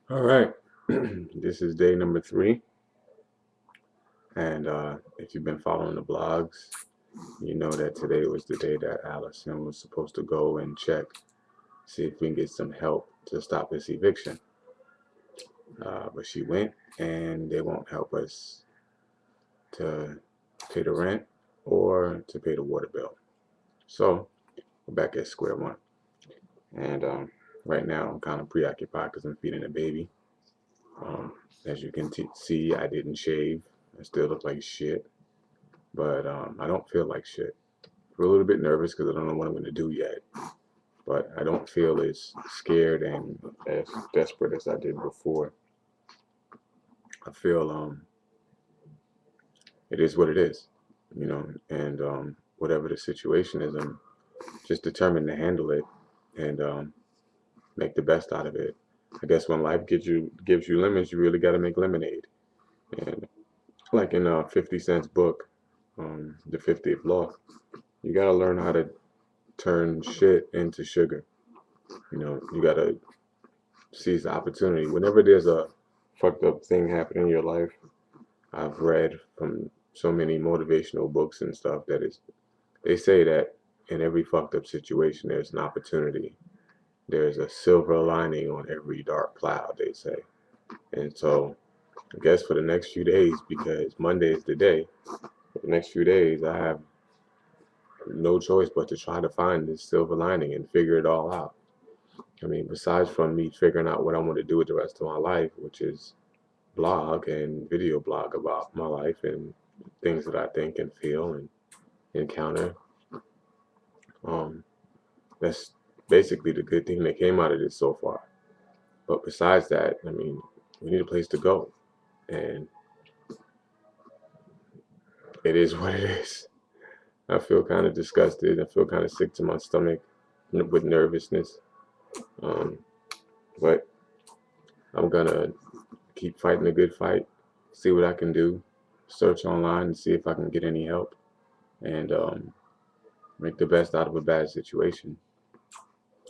All right, this is day number 3, and if you've been following the blogs, you know that today was the day that Allison was supposed to go and check, see if we can get some help to stop this eviction. But she went, and they won't help us to pay the rent or to pay the water bill. So we're back at square one, and right now I'm kind of preoccupied because I'm feeding a baby. Um, as you can see, I didn't shave. I still look like shit. But I don't feel like shit. I'm a little bit nervous because I don't know what I'm going to do yet, but I don't feel as scared and as desperate as I did before. I feel it is what it is, and whatever the situation is, I'm just determined to handle it and make the best out of it. I guess when life gives you lemons, you really got to make lemonade. And like in 50 Cent's book, The 50th Law, you got to learn how to turn shit into sugar. You gotta seize the opportunity. Whenever there's a fucked up thing happening in your life, I've read from so many motivational books and stuff they say that in every fucked up situation there's an opportunity. There's a silver lining on every dark cloud, they say. And so I guess for the next few days, because Monday is the day, for the next few days I have no choice but to try to find this silver lining and figure it all out. I mean, besides from me figuring out what I want to do with the rest of my life, which is blog and video blog about my life and things that I think and feel and encounter, um, that's basically the good thing that came out of this so far. But besides that, I mean, we need a place to go. And it is what it is. I feel kind of disgusted. I feel kind of sick to my stomach with nervousness. Um, but I'm gonna keep fighting a good fight, see what I can do, search online and see if I can get any help, and make the best out of a bad situation.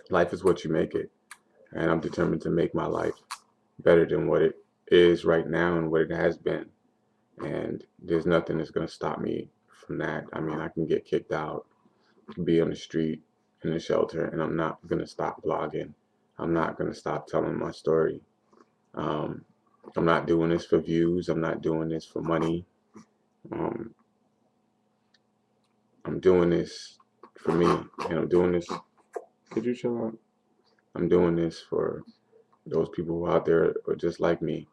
Life is what you make it, and I'm determined to make my life better than what it is right now and what it has been. And there's nothing that's going to stop me from that. I mean, I can get kicked out, be on the street, in the shelter, and I'm not going to stop blogging. I'm not going to stop telling my story. Um, I'm not doing this for views. I'm not doing this for money. Um, I'm doing this for me, and I'm doing this. Could you chill out? I'm doing this for those people who out there are just like me.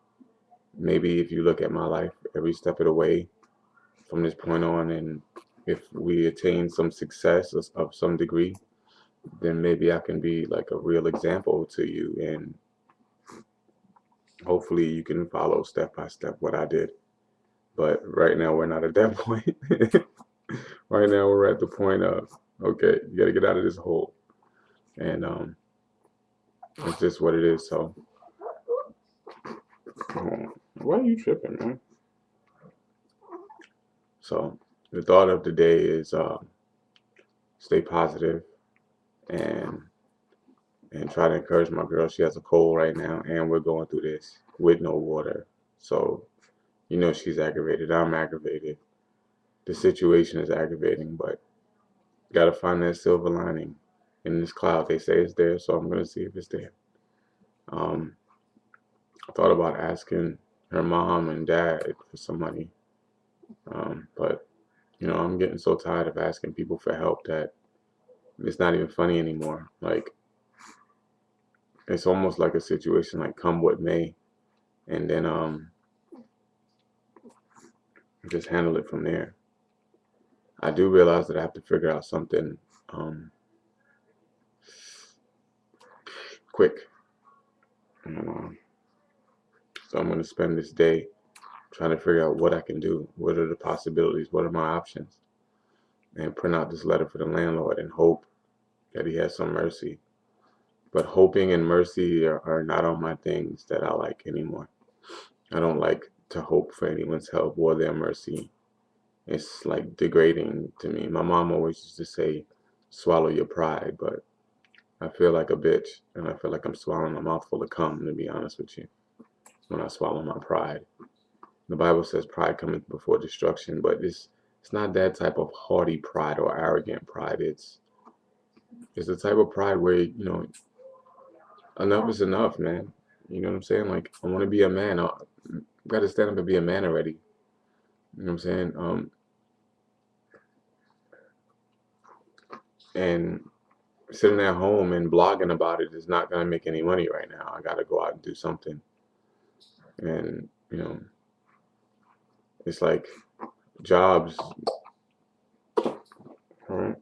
Maybe if you look at my life every step of the way from this point on, and if we attain some success of some degree, then maybe I can be like a real example to you, and hopefully you can follow step by step what I did. But right now we're not at that point. Right now we're at the point of, okay, you got to get out of this hole, and it's just what it is. So, why are you tripping, man? So the thought of the day is stay positive and try to encourage my girl. She has a cold right now, and we're going through this with no water. So she's aggravated. I'm aggravated. The situation is aggravating, but gotta find that silver lining in this cloud. They say it's there, so I'm gonna see if it's there. Um, I thought about asking her mom and dad for some money, but I'm getting so tired of asking people for help that it's not even funny anymore. Like, it's almost like a situation like come what may, and then just handle it from there. I do realize that I have to figure out something um, quick. And, so I'm going to spend this day trying to figure out what I can do. What are the possibilities? What are my options? And print out this letter for the landlord and hope that he has some mercy. But hoping and mercy are not on my things that I like anymore. I don't like to hope for anyone's help or their mercy. It's like degrading to me. My mom always used to say, swallow your pride, but I feel like a bitch, and I feel like I'm swallowing a mouthful of cum, to be honest with you, when I swallow my pride. The Bible says pride cometh before destruction, but it's not that type of haughty pride or arrogant pride. It's the type of pride where, enough is enough, man. You know what I'm saying? Like, I want to be a man. I got to stand up and be a man already. You know what I'm saying? And sitting at home and blogging about it is not going to make any money right now. I got to go out and do something. And, it's like jobs, right?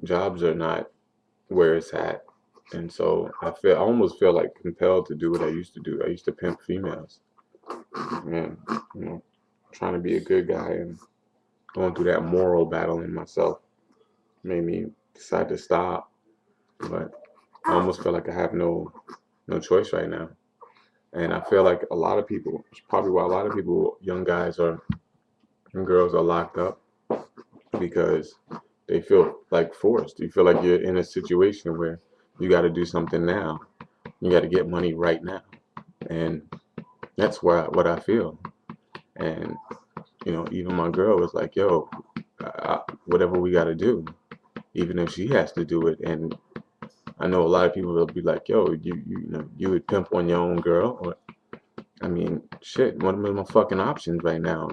Jobs are not where it's at. And so I almost feel like compelled to do what I used to do. I used to pimp females. And, trying to be a good guy and going through that moral battle in myself made me decide to stop. But I almost feel like I have no choice right now. And I feel like a lot of people, it's probably why a lot of people, young guys and girls are locked up, because they feel like forced. You feel like you're in a situation where you got to do something now. You got to get money right now. And that's what I feel. And, even my girl was like, yo, whatever we got to do, even if she has to do it. And I know a lot of people will be like, yo, you would pimp on your own girl. Or, I mean, shit, one of my fucking options right now,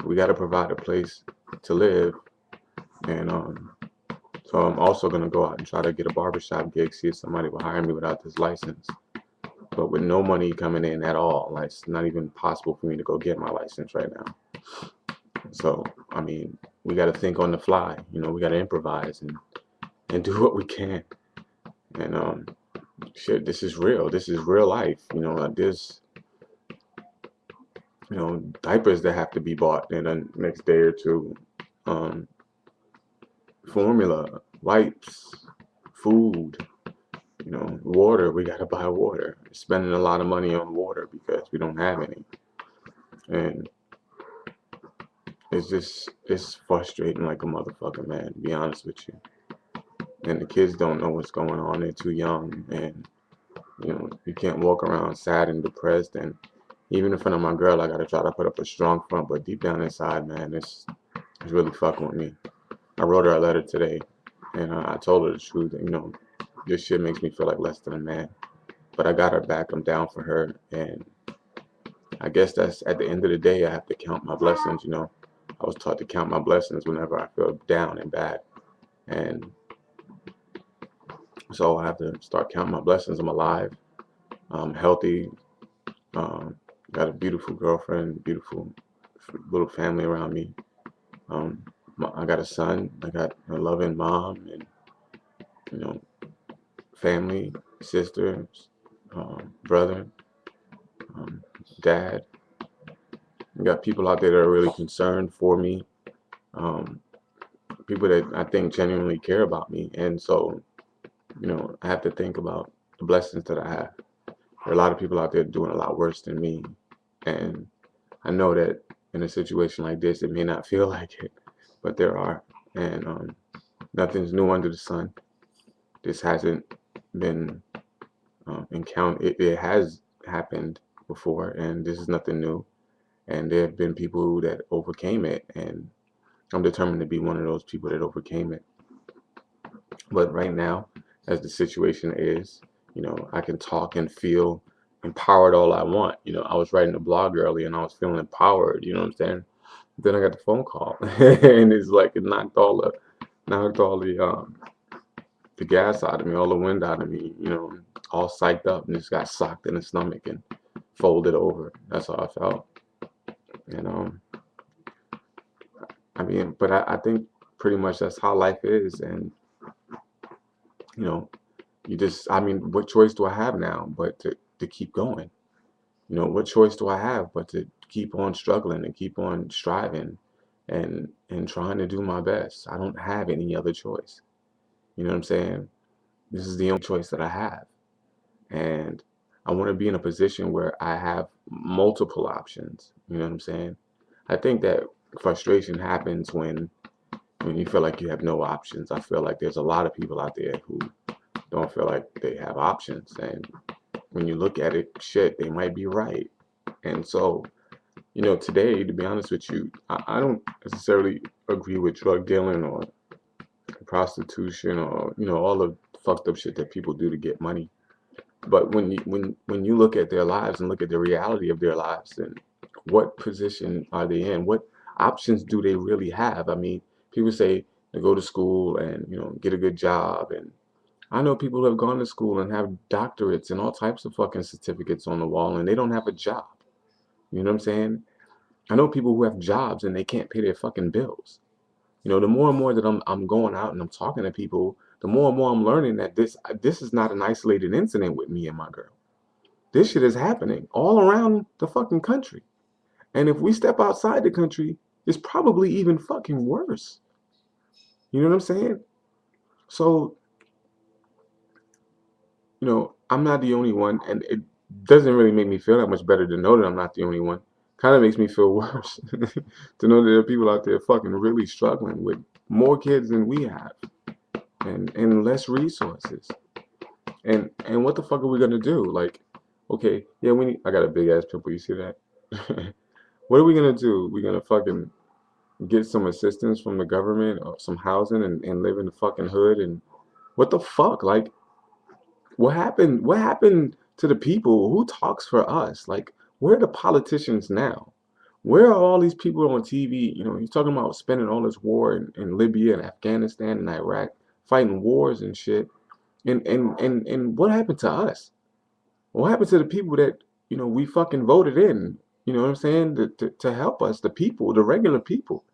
we got to provide a place to live. And so I'm also going to go out and try to get a barbershop gig, see if somebody will hire me without this license. But with no money coming in at all, like, it's not even possible for me to go get my license right now. So, I mean, we got to think on the fly, we got to improvise and do what we can. And shit, this is real. This is real life. There's, diapers that have to be bought in the next day or two. Formula, wipes, food, water. We got to buy water. Spending a lot of money on water because we don't have any. And it's frustrating like a motherfucker, man, to be honest with you. And the kids don't know what's going on. They're too young. And, you can't walk around sad and depressed. And even in front of my girl, I got to try to put up a strong front. But deep down inside, man, it's really fucking with me. I wrote her a letter today. And I told her the truth. This shit makes me feel like less than a man. But I got her back. I'm down for her. And I guess that's at the end of the day, I have to count my blessings. I was taught to count my blessings whenever I feel down and bad. And so I have to start counting my blessings. I'm alive. I'm healthy. Got a beautiful girlfriend, beautiful little family around me. I got a son. I got a loving mom and, family, sister, brother, dad. I got people out there that are really concerned for me. People that I think genuinely care about me. And so, I have to think about the blessings that I have. There are a lot of people out there doing a lot worse than me. And I know that in a situation like this, it may not feel like it, but there are. And nothing's new under the sun. This hasn't been encountered. It has happened before, and this is nothing new. And there have been people that overcame it, and I'm determined to be one of those people that overcame it. But right now, as the situation is, I can talk and feel empowered all I want. I was writing a blog earlier and I was feeling empowered, you know what I'm saying? Then I got the phone call and it's like it knocked all the gas out of me, all the wind out of me, all psyched up and just got socked in the stomach and folded over. That's how I felt. And I mean, but I think pretty much that's how life is. And I mean, what choice do I have now but to keep going? What choice do I have but to keep on struggling and keep on striving and trying to do my best? I don't have any other choice. You know what I'm saying? This is the only choice that I have. And I want to be in a position where I have multiple options. You know what I'm saying? I think that frustration happens when when you feel like you have no options. I feel like there's a lot of people out there who don't feel like they have options. And when you look at it, shit, they might be right. And so, today, to be honest with you, I don't necessarily agree with drug dealing or prostitution or, all the fucked up shit that people do to get money. But when you look at their lives and look at the reality of their lives and what position are they in? What options do they really have? I mean, people say to go to school and, get a good job. And I know people who have gone to school and have doctorates and all types of fucking certificates on the wall and they don't have a job. You know what I'm saying? I know people who have jobs and they can't pay their fucking bills. The more and more that I'm going out and I'm talking to people, the more and more I'm learning that this is not an isolated incident with me and my girl. This shit is happening all around the fucking country. And if we step outside the country, it's probably even fucking worse. You know what I'm saying? So, I'm not the only one, and it doesn't really make me feel that much better to know that I'm not the only one. Kind of makes me feel worse to know that there are people out there fucking really struggling with more kids than we have and less resources. And what the fuck are we gonna do? Like, okay, yeah, I got a big ass pimple, you see that? What are we gonna do? We're gonna fucking get some assistance from the government or some housing and live in the fucking hood and what the fuck? Like, what happened? What happened to the people? Who talks for us? Like, where are the politicians now? Where are all these people on TV? He's talking about spending all this war in Libya and Afghanistan and Iraq, fighting wars and shit. And what happened to us? What happened to the people that, we fucking voted in? You know what I'm saying? To help us, the people, the regular people.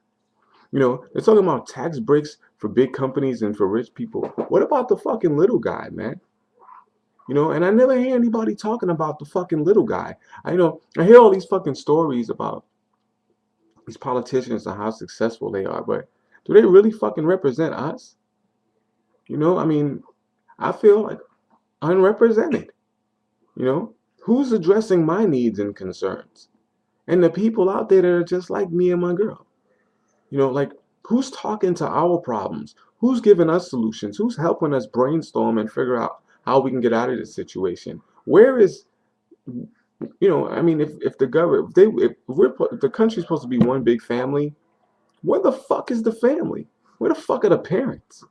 They're talking about tax breaks for big companies and for rich people. What about the fucking little guy, man? And I never hear anybody talking about the fucking little guy. I hear all these fucking stories about these politicians and how successful they are, but do they really fucking represent us? I mean, I feel like unrepresented. Who's addressing my needs and concerns? And the people out there that are just like me and my girl. Like, who's talking to our problems? Who's giving us solutions? Who's helping us brainstorm and figure out how we can get out of this situation? Where is, I mean, if the government, if the country's supposed to be one big family, where the fuck is the family? Where the fuck are the parents?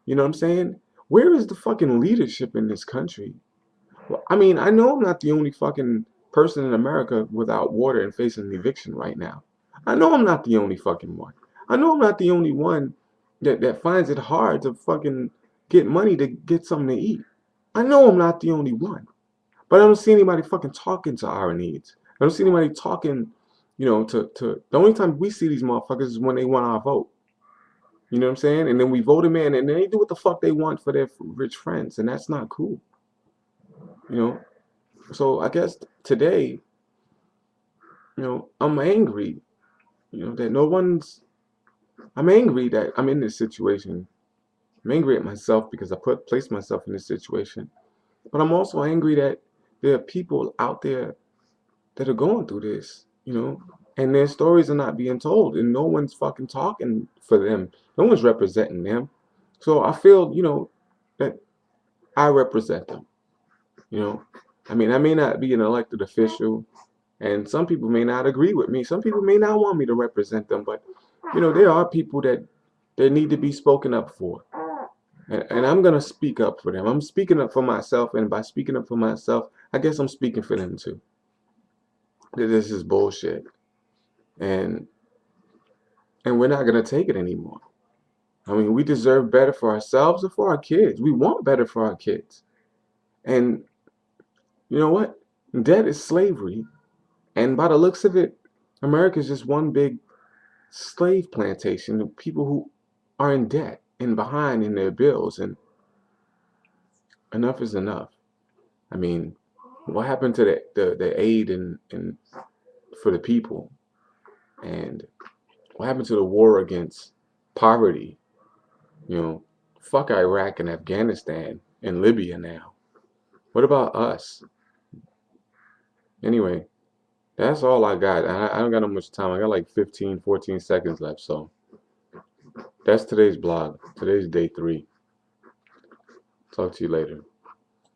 You know what I'm saying? Where is the fucking leadership in this country? Well, I mean, I know I'm not the only fucking person in America without water and facing an eviction right now. I know I'm not the only fucking one. I know I'm not the only one that finds it hard to fucking get money to get something to eat. I know I'm not the only one. But I don't see anybody fucking talking to our needs. I don't see anybody talking, to the only time we see these motherfuckers is when they want our vote. You know what I'm saying? And then we vote them in and then they do what the fuck they want for their rich friends. And that's not cool. So I guess today, I'm angry, that I'm angry that I'm in this situation. I'm angry at myself because I placed myself in this situation. But I'm also angry that there are people out there that are going through this, and their stories are not being told and no one's fucking talking for them. No one's representing them. So I feel, that I represent them, I mean, I may not be an elected official and some people may not agree with me. Some people may not want me to represent them, but there are people that need to be spoken up for. And I'm going to speak up for them. I'm speaking up for myself, and by speaking up for myself, I guess I'm speaking for them too. That this is bullshit. And we're not going to take it anymore. I mean, we deserve better for ourselves and for our kids. We want better for our kids. And you know what? Debt is slavery. And by the looks of it, America is just one big slave plantation of people who are in debt and behind in their bills. And enough is enough. I mean, what happened to the aid and for the people? And what happened to the war against poverty? Fuck Iraq and Afghanistan and Libya now. What about us? Anyway, that's all I got. I don't got no much time. I got like 15, 14 seconds left. So That's today's blog. Today's day 3. Talk to you later.